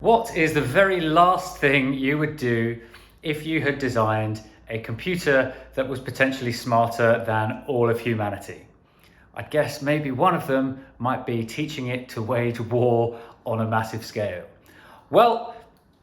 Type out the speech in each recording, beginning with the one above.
What is the very last thing you would do if you had designed a computer that was potentially smarter than all of humanity? I guess maybe one of them might be teaching it to wage war on a massive scale. Well,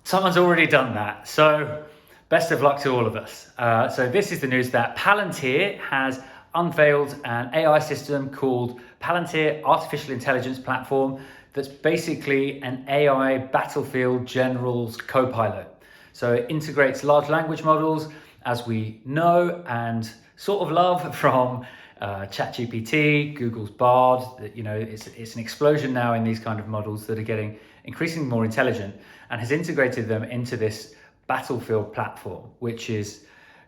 someone's already done that, so best of luck to all of us. So this is the news that Palantir has unveiled an AI system called Palantir Artificial Intelligence Platform that's basically an AI battlefield general's co-pilot. So it integrates large language models, as we know and sort of love from ChatGPT, Google's Bard. It's an explosion now in these kind of models that are getting increasingly more intelligent, and has integrated them into this battlefield platform, which is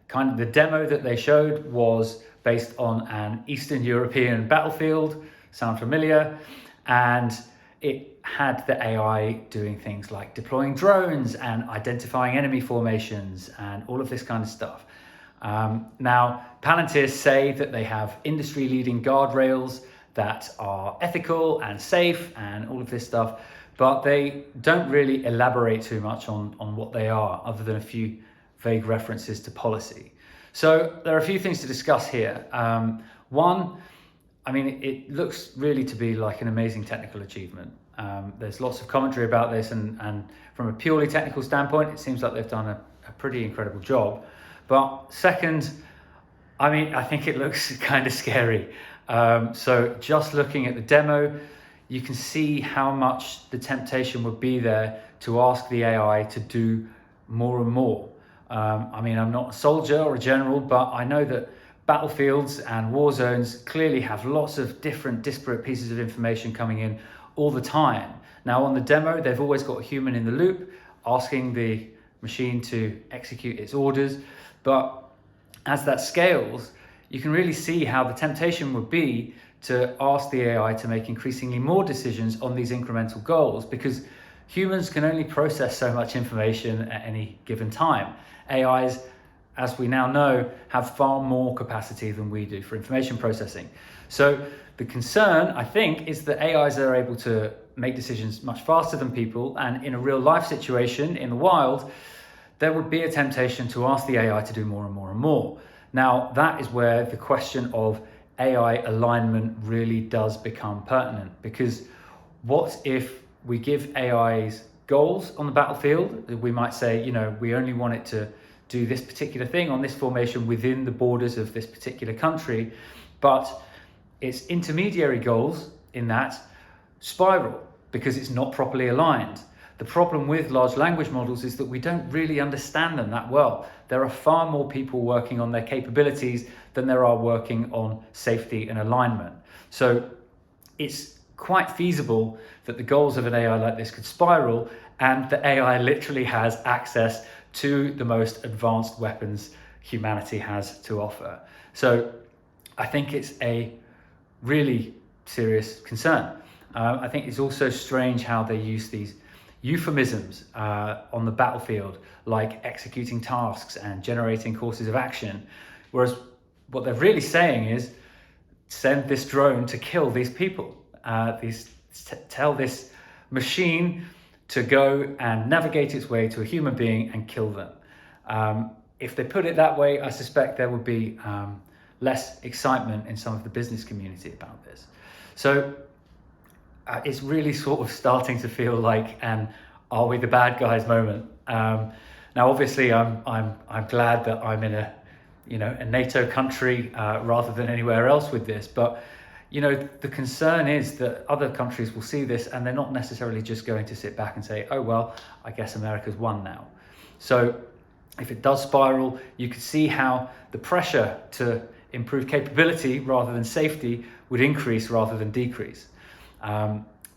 kind of the demo that they showed was based on an Eastern European battlefield. Sound familiar? And it had the AI doing things like deploying drones and identifying enemy formations and all of this kind of stuff. Now, Palantir say that they have industry-leading guardrails that are ethical and safe and all of this stuff, but they don't really elaborate too much on what they are, other than a few vague references to policy. So there are a few things to discuss here. One, I mean, it looks really to be like an amazing technical achievement. There's lots of commentary about this, and from a purely technical standpoint, it seems like they've done a pretty incredible job. But second, I mean, I think it looks kind of scary. So just looking at the demo, you can see how much the temptation would be there to ask the AI to do more and more. I mean, I'm not a soldier or a general, but I know that battlefields and war zones clearly have lots of different disparate pieces of information coming in all the time. Now, on the demo, they've always got a human in the loop asking the machine to execute its orders. But as that scales, you can really see how the temptation would be to ask the AI to make increasingly more decisions on these incremental goals, because humans can only process so much information at any given time. AIs, as we now know, have far more capacity than we do for information processing. So the concern, I think, is that AIs are able to make decisions much faster than people, and in a real life situation in the wild, there would be a temptation to ask the AI to do more and more and more. Now, that is where the question of AI alignment really does become pertinent, because what if we give AIs goals on the battlefield? We might say, we only want it to do this particular thing on this formation within the borders of this particular country, but its intermediary goals in that spiral because it's not properly aligned. The problem with large language models is that we don't really understand them that well. There are far more people working on their capabilities than there are working on safety and alignment. So it's quite feasible that the goals of an AI like this could spiral, and the AI literally has access to the most advanced weapons humanity has to offer. So I think it's a really serious concern. I think it's also strange how they use these euphemisms on the battlefield, like executing tasks and generating courses of action, whereas what they're really saying is send this drone to kill these people. Tell this machine to go and navigate its way to a human being and kill them. If they put it that way, I suspect there would be less excitement in some of the business community about this. So it's really sort of starting to feel like an "are we the bad guys" moment. Now, obviously, I'm glad that I'm in a NATO country rather than anywhere else with this, but the concern is that other countries will see this and they're not necessarily just going to sit back and say, oh, well, I guess America's won now. So if it does spiral, you could see how the pressure to improve capability rather than safety would increase rather than decrease,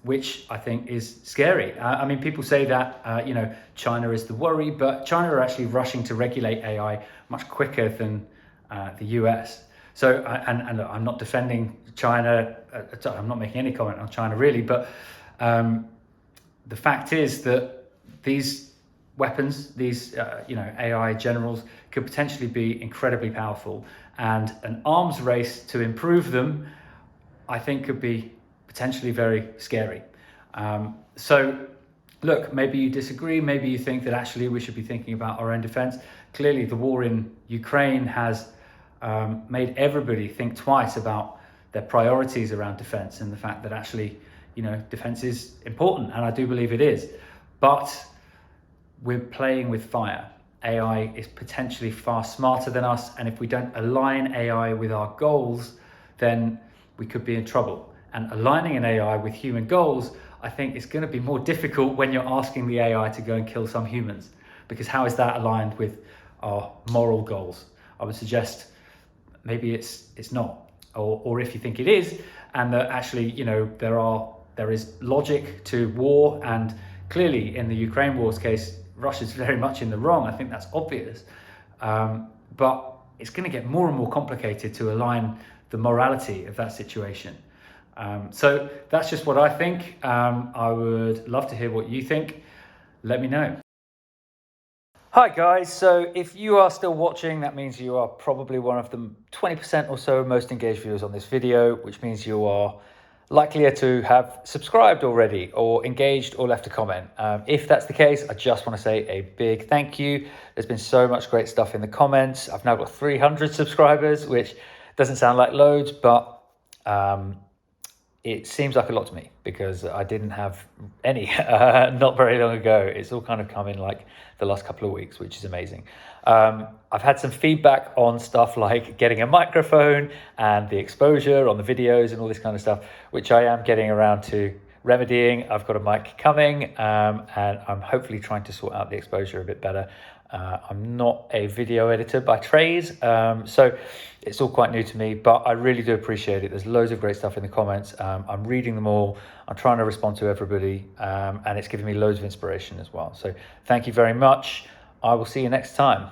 which I think is scary. I mean, people say that, China is the worry, but China are actually rushing to regulate AI much quicker than the US. So, and I'm not defending China, I'm not making any comment on China really, but the fact is that these weapons, these AI generals could potentially be incredibly powerful, and an arms race to improve them, I think, could be potentially very scary. So look, maybe you disagree, maybe you think that actually we should be thinking about our own defense. Clearly, the war in Ukraine has made everybody think twice about their priorities around defense and the fact that actually, defense is important, and I do believe it is. But we're playing with fire. AI is potentially far smarter than us, and if we don't align AI with our goals, then we could be in trouble. And aligning an AI with human goals, I think, is going to be more difficult when you're asking the AI to go and kill some humans, because how is that aligned with our moral goals? I would suggest maybe it's not, or if you think it is, and that actually there is logic to war, and clearly in the Ukraine war's case, Russia's very much in the wrong. I think that's obvious, but it's going to get more and more complicated to align the morality of that situation. So that's just what I think. I would love to hear what you think. Let me know. Hi guys, so if you are still watching, that means you are probably one of the 20% or so most engaged viewers on this video, which means you are likelier to have subscribed already or engaged or left a comment. If that's the case, I just want to say a big thank you. There's been so much great stuff in the comments. I've now got 300 subscribers, which doesn't sound like loads, but it seems like a lot to me because I didn't have any not very long ago. It's all kind of come in like the last couple of weeks, which is amazing. I've had some feedback on stuff like getting a microphone and the exposure on the videos and all this kind of stuff, which I am getting around to remedying. I've got a mic coming, and I'm hopefully trying to sort out the exposure a bit better. I'm not a video editor by trade, so it's all quite new to me, but I really do appreciate it. There's loads of great stuff in the comments. I'm reading them all. I'm trying to respond to everybody, and it's giving me loads of inspiration as well. So thank you very much. I will see you next time.